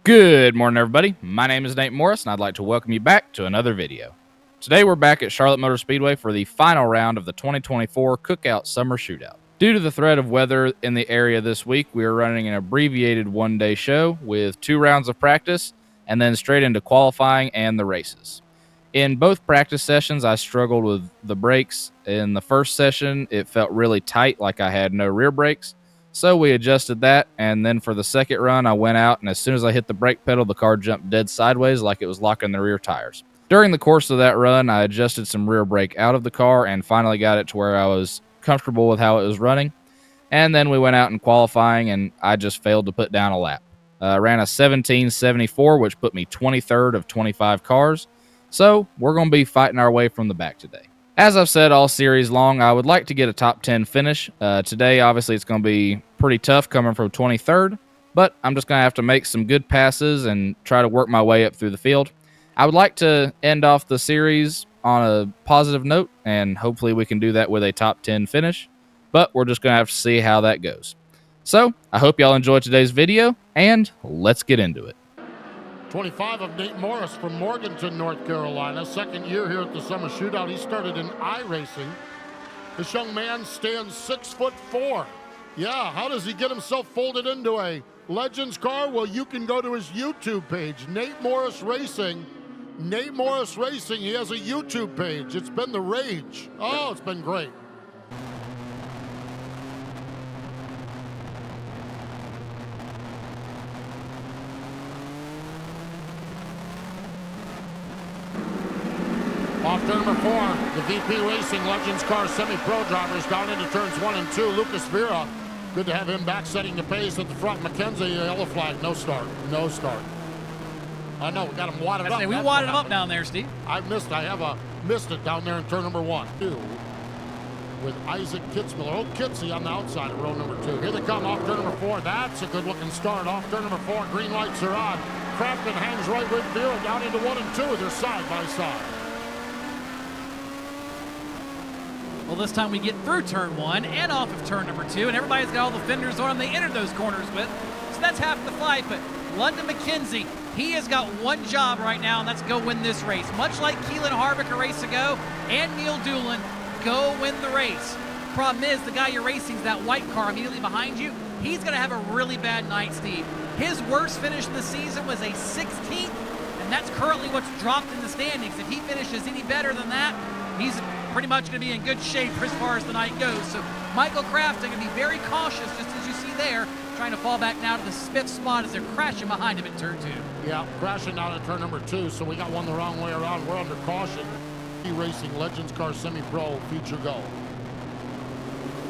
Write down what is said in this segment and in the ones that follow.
Good morning, everybody. My name is Nate Morris, and I'd like to welcome you back to another video. Today, we're back at Charlotte Motor Speedway for the final round of the 2024 Cookout Summer Shootout. Due to the threat of weather in the area this week, we are running an abbreviated one-day show with 2 rounds of practice and then straight into qualifying and the races. In both practice sessions, I struggled with the brakes. In the first session, it felt really tight, like I had no rear brakes. So we adjusted that, and then for the second run, I went out, and as soon as I hit the brake pedal, the car jumped dead sideways like it was locking the rear tires. During the course of that run, I adjusted some rear brake out of the car and finally got it to where I was comfortable with how it was running. And then we went out in qualifying, and I just failed to put down a lap. I ran a 17.74, which put me 23rd of 25 cars. So we're going to be fighting our way from the back today. As I've said all series long, I would like to get a top 10 finish. Today, obviously, it's going to be pretty tough coming from 23rd, but I'm just going to have to make some good passes and try to work my way up through the field. I would like to end off the series on a positive note, and hopefully we can do that with a top 10 finish, but we're just going to have to see how that goes. So, I hope y'all enjoyed today's video, and let's get into it. 25 of Nate Morris from Morganton, North Carolina. Second year here at the Summer Shootout. He started in iRacing. This young man stands 6'4". Yeah, how does he get himself folded into a Legends car? Well, you can go to his YouTube page, Nate Morris Racing. Nate Morris Racing, he has a YouTube page. It's been the rage. Oh, it's been great. Off turn number 4, the VP Racing Legends car semi-pro drivers down into turns 1 and 2. Lucas Vera, good to have him back setting the pace at the front. McKenzie, yellow flag, no start. No start. I know, we got him wadded up. We wadded him up down there, Steve. I missed it down there in turn number 1. 2 with Isaac Kitzmiller. Oh, Kitzy on the outside of row number 2. Here they come off turn number 4. That's a good looking start. Off turn number 4, green lights are on. Crafton hangs right with Vera down into 1 and 2. They're side by side. Well, this time we get through turn 1 and off of turn number 2, and everybody's got all the fenders on them they entered those corners with. So that's half the fight, but London McKenzie, he has got one job right now, and that's go win this race. Much like Keelan Harvick a race ago and Neil Doolin, go win the race. Problem is, the guy you're racing is that white car immediately behind you. He's going to have a really bad night, Steve. His worst finish of the season was a 16th, and that's currently what's dropped in the standings. If he finishes any better than that, he's pretty much going to be in good shape as far as the night goes. So Michael Crafton going to be very cautious, just as you see there, trying to fall back now to the fifth spot as they're crashing behind him in turn 2. Yeah, crashing down at turn number 2, so we got one the wrong way around. We're under caution. Racing Legends car semi-pro feature go.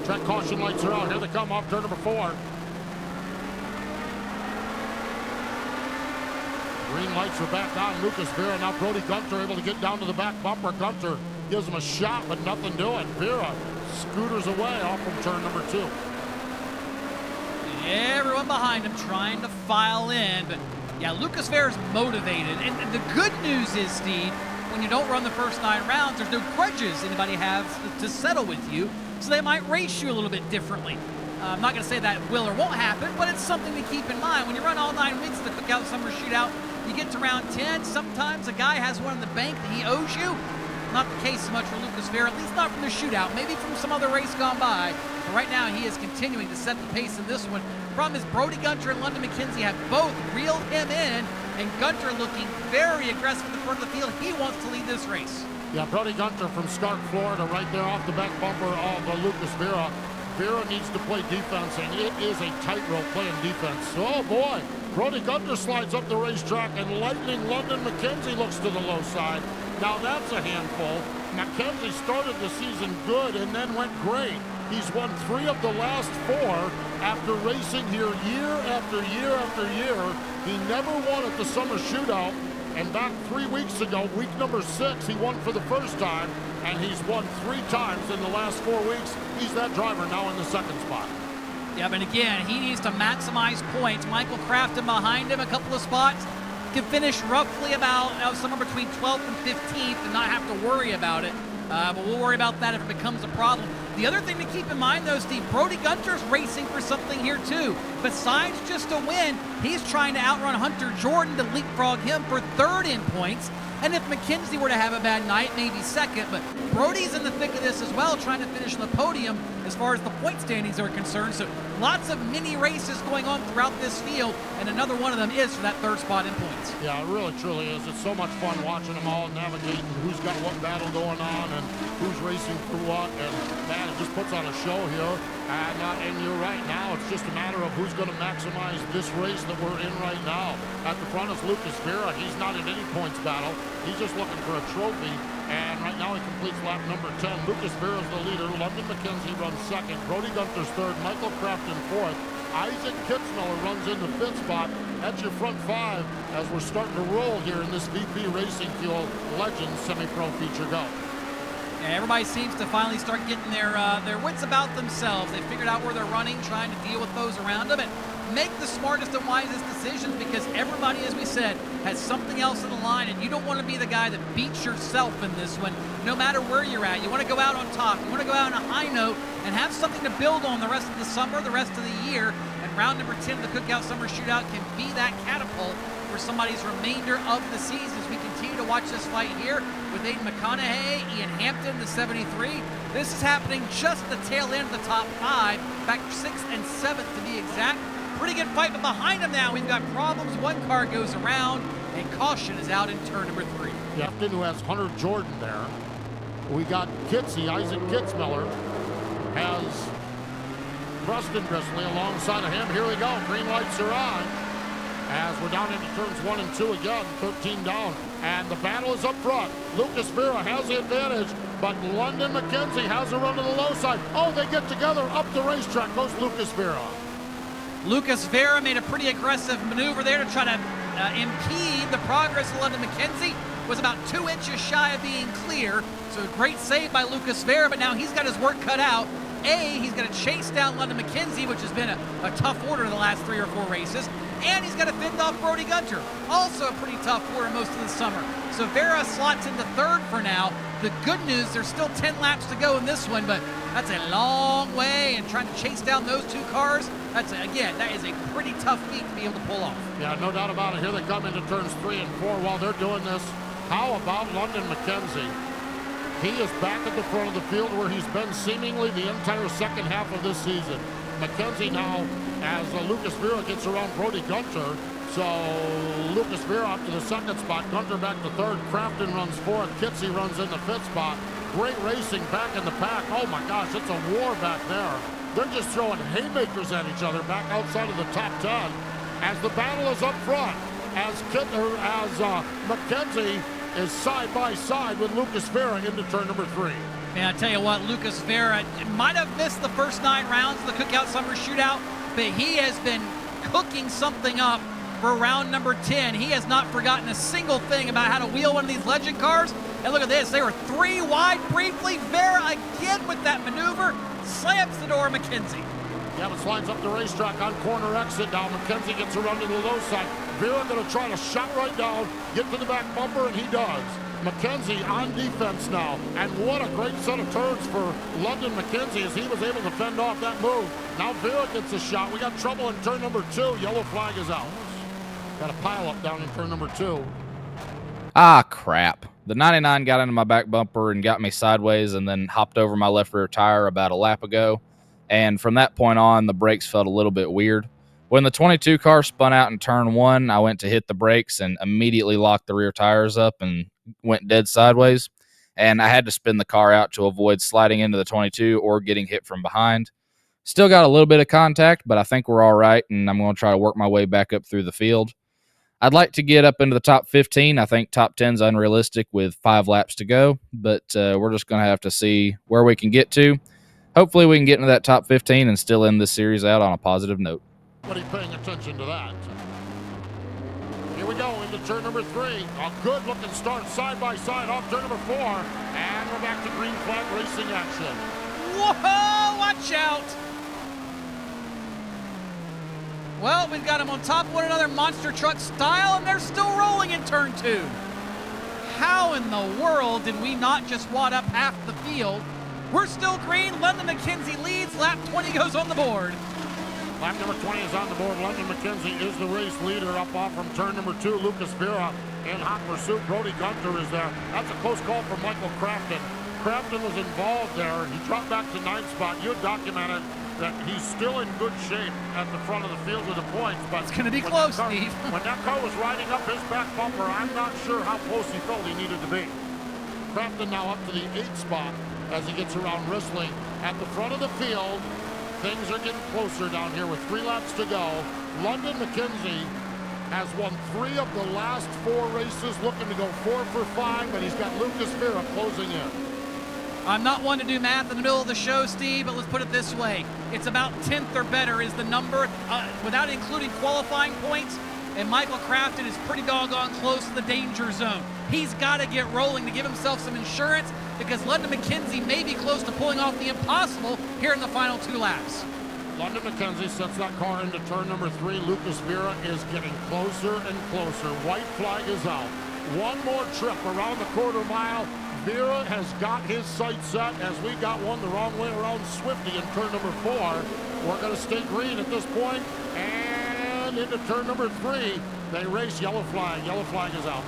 Track caution lights are out. Here they come off turn number 4. Green lights are back on. Lucas Vera, now Brody Gunter able to get down to the back bumper. Gunter gives him a shot, but nothing doing. Vera scooters away off from turn number 2. Everyone behind him trying to file in, but yeah, Lucas Vera's motivated. And the good news is, Steve, when you don't run the first 9 rounds, there's no grudges anybody has to settle with you, so they might race you a little bit differently. I'm not going to say that will or won't happen, but it's something to keep in mind. When you run all 9 weeks of the Cookout Summer Shootout, you get to round 10, sometimes a guy has one in the bank that he owes you. Not the case so much for Lucas Vera, at least not from the shootout, maybe from some other race gone by. But right now, he is continuing to set the pace in this one. The problem is Brody Gunter and London McKenzie have both reeled him in, and Gunter looking very aggressive in the front of the field. He wants to lead this race. Yeah, Brody Gunter from Stark, Florida, right there off the back bumper of Lucas Vera. Vera needs to play defense, and it is a tightrope playing defense. Oh, boy. Brody Gunter slides up the racetrack, and lightning London McKenzie looks to the low side. Now that's a handful. McKenzie started the season good and then went great. He's won 3 of the last 4 after racing here year after year after year. He never won at the Summer Shootout. And back 3 weeks ago, week number 6, he won for the first time. And he's won 3 times in the last 4 weeks. He's that driver now in the 2nd spot. Yeah, but again, he needs to maximize points. Michael Crafton behind him a couple of spots. Can finish roughly about somewhere between 12th and 15th and not have to worry about it. But we'll worry about that if it becomes a problem. The other thing to keep in mind, though, Steve, Brody Gunter's racing for something here, too. Besides just a win, he's trying to outrun Hunter Jordan to leapfrog him for third in points. And if McKenzie were to have a bad night, maybe second. But Brody's in the thick of this as well, trying to finish on the podium as far as the point standings are concerned. So lots of mini races going on throughout this field, and another one of them is for that third spot in points. Yeah, it really, truly is. It's so much fun watching them all navigating who's got what battle going on and who's racing for what. And, man, it just puts on a show here. And you're right, now it's just a matter of who's going to maximize this race that we're in right now. At the front is Lucas Vera. He's not in any points battle. He's just looking for a trophy. And right now he completes lap number 10. Lucas Vera's the leader. London McKenzie runs second. Brody Gunter's third. Michael Crafton fourth. Isaac Kitzmiller runs in the fifth spot. That's your front five as we're starting to roll here in this VP Racing Fuel Legends Semi-Pro Feature Go. Yeah, everybody seems to finally start getting their wits about themselves. They figured out where they're running, trying to deal with those around them, and make the smartest and wisest decisions, because everybody, as we said, has something else in the line, and you don't want to be the guy that beats yourself in this one, no matter where you're at. You want to go out on top. You want to go out on a high note and have something to build on the rest of the summer, the rest of the year, and round number 10 of the Cookout Summer Shootout can be that catapult for somebody's remainder of the season as we continue to watch this fight here with Aiden McConaughey, Ian Hampton, the 73. This is happening just the tail end of the top five, back 6th and 7th to be exact. Pretty good fight, but behind him now we've got problems. One car goes around, and caution is out in turn number 3. Hampton, who has Hunter Jordan there. We got Kitsy, Isaac Kitzmiller has Preston Grizzly alongside of him. Here we go, green lights are on. As we're down into turns 1 and 2 again, 13 down. And the battle is up front. Lucas Vera has the advantage, but London McKenzie has a run to the low side. Oh, they get together up the racetrack. Goes Lucas Vera. Lucas Vera made a pretty aggressive maneuver there to try to impede the progress of London McKenzie. Was about 2 inches shy of being clear. So a great save by Lucas Vera, but now he's got his work cut out. He's going to chase down London McKenzie, which has been a tough order in the last 3 or 4 races. And he's got to fend off Brody Gunter. Also a pretty tough order most of the summer. So Vera slots into third for now. The good news, there's still 10 laps to go in this one, but that's a long way, and trying to chase down those 2 cars, again, that is a pretty tough feat to be able to pull off. Yeah, no doubt about it. Here they come into turns 3 and 4 while they're doing this. How about London McKenzie? He is back at the front of the field where he's been seemingly the entire second half of this season. McKenzie now, as Lucas Vera gets around Brody Gunter, so Lucas Vera up to the second spot, Gunter back to third, Crafton runs fourth, Kitsy runs in the fifth spot. Great racing back in the pack. Oh my gosh, it's a war back there. They're just throwing haymakers at each other back outside of the top 10. As the battle is up front, as McKenzie is side by side with Lucas Vera into turn number 3. Man, I tell you what, Lucas Vera might have missed the first 9 rounds of the Cookout Summer Shootout, but he has been cooking something up for round number 10. He has not forgotten a single thing about how to wheel one of these legend cars. And look at this, they were 3 wide briefly. Vera again with that maneuver, slams the door McKenzie. Yeah, but slides up the racetrack on corner exit now. McKenzie gets around to the low side. Vera going to try to shot right down, get to the back bumper, and he does. McKenzie on defense now, and what a great set of turns for London McKenzie as he was able to fend off that move. Now Vera gets a shot. We got trouble in turn number 2. Yellow flag is out. Got a pile up down in turn number 2. Ah, crap. The 99 got into my back bumper and got me sideways and then hopped over my left rear tire about a lap ago. And from that point on, the brakes felt a little bit weird. When the 22 car spun out in turn 1, I went to hit the brakes and immediately locked the rear tires up and went dead sideways. And I had to spin the car out to avoid sliding into the 22 or getting hit from behind. Still got a little bit of contact, but I think we're all right, and I'm going to try to work my way back up through the field. I'd like to get up into the top 15. I think top 10 is unrealistic with 5 laps to go, but we're just going to have to see where we can get to. Hopefully we can get into that top 15 and still end this series out on a positive note. But he's paying attention to that. Here we go into turn number 3. A good looking start side by side off turn number 4. And we're back to green flag racing action. Whoa, watch out. Well, we've got them on top of one another, monster truck style, and they're still rolling in turn 2. how in the world did we not just wad up half the field? We're still green. London McKenzie leads. Lap 20 goes on the board. Lap number 20 is on the board. London McKenzie is the race leader up off from turn number 2. Lucas Vera in hot pursuit. Brody Gunter is there. That's a close call for Michael Crafton. Crafton was involved there. He dropped back to 9th spot. You documented that he's still in good shape at the front of the field with the points. But it's going to be close, Steve. When that car was riding up his back bumper, I'm not sure how close he felt he needed to be. Crafton now up to the 8th spot as he gets around Rissling at the front of the field. Things are getting closer down here with 3 laps to go. London McKenzie has won 3 of the last 4 races, looking to go 4 for 5, but he's got Lucas Vera closing in. I'm not one to do math in the middle of the show, Steve, but let's put it this way. It's about 10th or better is the number, without including qualifying points, and Michael Crafton is pretty doggone close to the danger zone. He's got to get rolling to give himself some insurance because London McKenzie may be close to pulling off the impossible here in the final 2 laps. London McKenzie sets that car into turn number 3. Lucas Vera is getting closer and closer. White flag is out. One more trip around the quarter mile. Vera has got his sights set as we got one the wrong way around Swifty in turn number 4. We're going to stay green at this point, and into turn number 3, they race yellow flag. Yellow flag is out.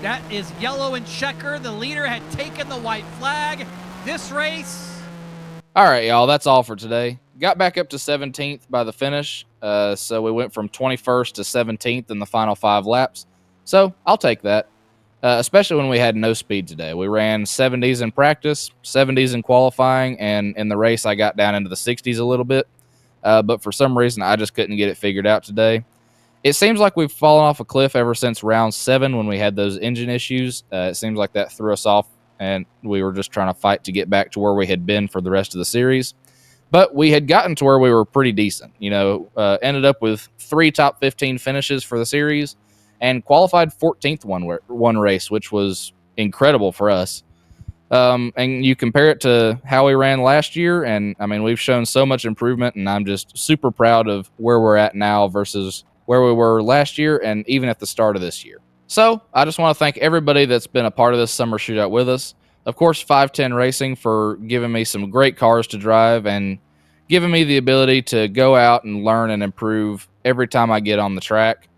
That is yellow and checker. The leader had taken the white flag. This race. All right, y'all, that's all for today. Got back up to 17th by the finish, so we went from 21st to 17th in the final 5 laps. So I'll take that. Especially when we had no speed today. We ran 70s in practice, 70s in qualifying, and in the race I got down into the 60s a little bit. But for some reason, I just couldn't get it figured out today. It seems like we've fallen off a cliff ever since round 7 when we had those engine issues. It seems like that threw us off, and we were just trying to fight to get back to where we had been for the rest of the series. But we had gotten to where we were pretty decent. Ended up with 3 top 15 finishes for the series, and qualified 14th one race, which was incredible for us. And you compare it to how we ran last year, and I mean, we've shown so much improvement, and I'm just super proud of where we're at now versus where we were last year and even at the start of this year. So I just want to thank everybody that's been a part of this summer shootout with us. Of course, 510 Racing for giving me some great cars to drive and giving me the ability to go out and learn and improve every time I get on the track.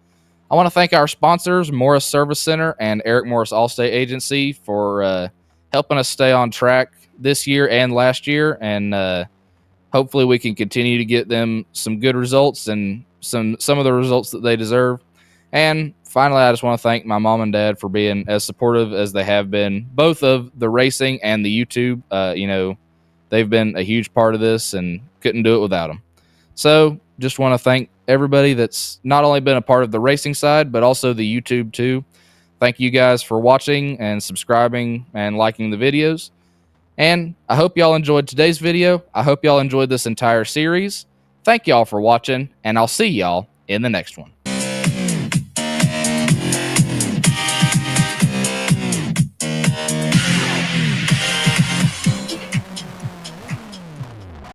I want to thank our sponsors, Morris Service Center and Eric Morris Allstate Agency, for helping us stay on track this year and last year. And hopefully we can continue to get them some good results and some of the results that they deserve. And finally, I just want to thank my mom and dad for being as supportive as they have been, both of the racing and the YouTube. They've been a huge part of this and couldn't do it without them. So just want to thank everybody that's not only been a part of the racing side, but also the YouTube too. Thank you guys for watching and subscribing and liking the videos. And I hope y'all enjoyed today's video. I hope y'all enjoyed this entire series. Thank y'all for watching, and I'll see y'all in the next one.